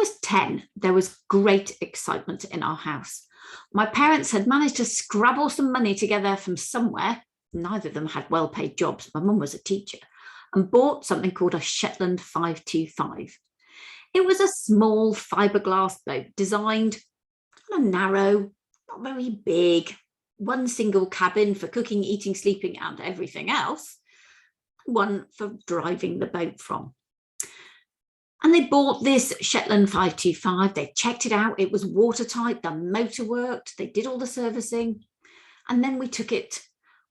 was 10, there was great excitement in our house. My parents had managed to scrabble some money together from somewhere. Neither of them had well-paid jobs. My mum was a teacher, and bought something called a Shetland 525. It was a small fiberglass boat designed kind of narrow, not very big, one single cabin for cooking, eating, sleeping, and everything else, one for driving the boat from. And they bought this Shetland 525. They checked it out. It was watertight. The motor worked. They did all the servicing. And then we took it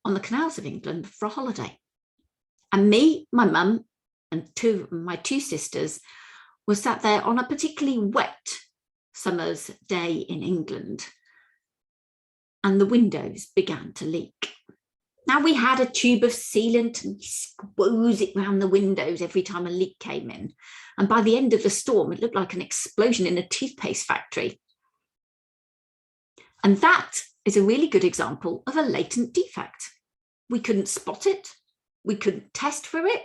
on the canals of England for a holiday. And me, my mum, and my two sisters were sat there on a particularly wet summer's day in England. And the windows began to leak. Now, we had a tube of sealant and we squoze it round the windows every time a leak came in. And by the end of the storm, it looked like an explosion in a toothpaste factory. And that is a really good example of a latent defect. We couldn't spot it. We couldn't test for it.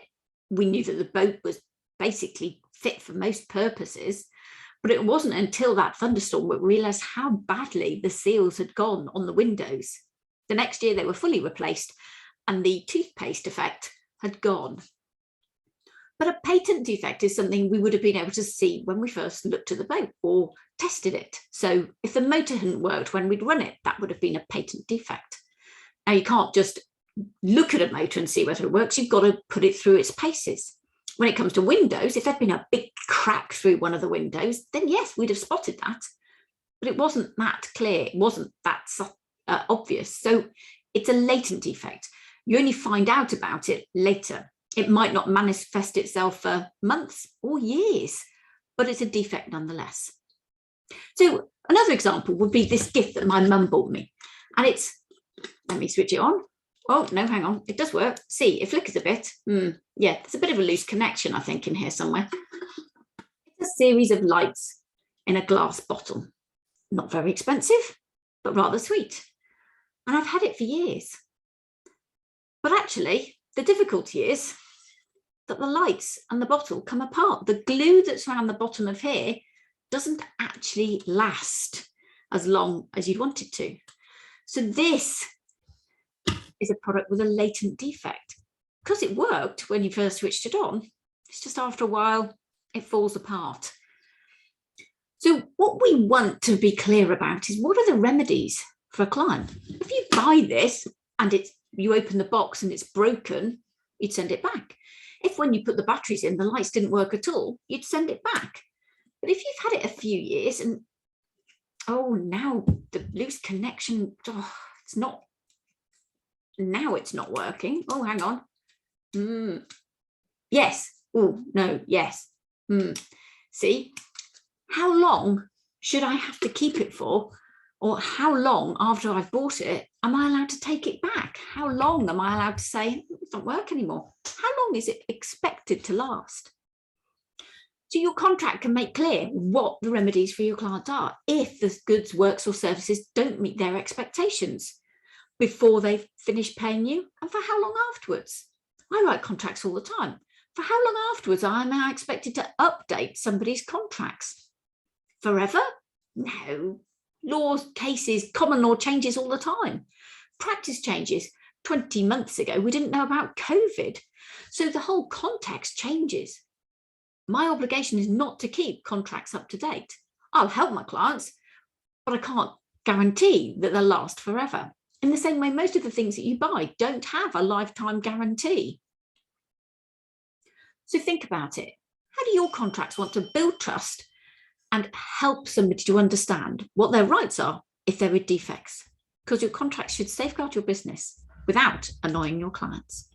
We knew that the boat was basically fit for most purposes. But it wasn't until that thunderstorm we realised how badly the seals had gone on the windows. The next year they were fully replaced and the toothpaste effect had gone. But a patent defect is something we would have been able to see when we first looked at the boat or tested it. So if the motor hadn't worked when we'd run it, that would have been a patent defect. Now, you can't just look at a motor and see whether it works. You've got to put it through its paces. When it comes to windows, if there'd been a big crack through one of the windows, then yes, we'd have spotted that. But it wasn't that clear. It wasn't that obvious. So it's a latent defect. You only find out about it later. It might not manifest itself for months or years, but it's a defect nonetheless. So another example would be this gift that my mum bought me. And it's, let me switch it on. Oh, no, hang on. It does work. See, it flickers a bit. Yeah, there's a bit of a loose connection, I think, in here somewhere. It's a series of lights in a glass bottle. Not very expensive, but rather sweet. And I've had it for years. But actually, the difficulty is that the lights and the bottle come apart. The glue that's around the bottom of here doesn't actually last as long as you'd want it to. So this is a product with a latent defect. Because it worked when you first switched it on, it's just after a while, it falls apart. So what we want to be clear about is what are the remedies for a client? If you buy this and you open the box and it's broken, you'd send it back. If when you put the batteries in, the lights didn't work at all, you'd send it back. But if you've had it a few years and, oh, now the loose connection, it's not, now it's not working. Oh, hang on. Yes. Oh, no, yes. See, how long should I have to keep it for? Or how long after I've bought it am I allowed to take it back? How long am I allowed to say it doesn't work anymore? How long is it expected to last? So your contract can make clear what the remedies for your client are if the goods, works or services don't meet their expectations before they've finished paying you and for how long afterwards. I write contracts all the time. For how long afterwards am I expected to update somebody's contracts? Forever? No. Laws, cases, common law changes all the time. Practice changes. 20 months ago, we didn't know about COVID. So the whole context changes. My obligation is not to keep contracts up to date. I'll help my clients, but I can't guarantee that they'll last forever. In the same way, most of the things that you buy don't have a lifetime guarantee. So think about it. How do your contracts want to build trust and help somebody to understand what their rights are if there are defects? Because your contracts should safeguard your business without annoying your clients.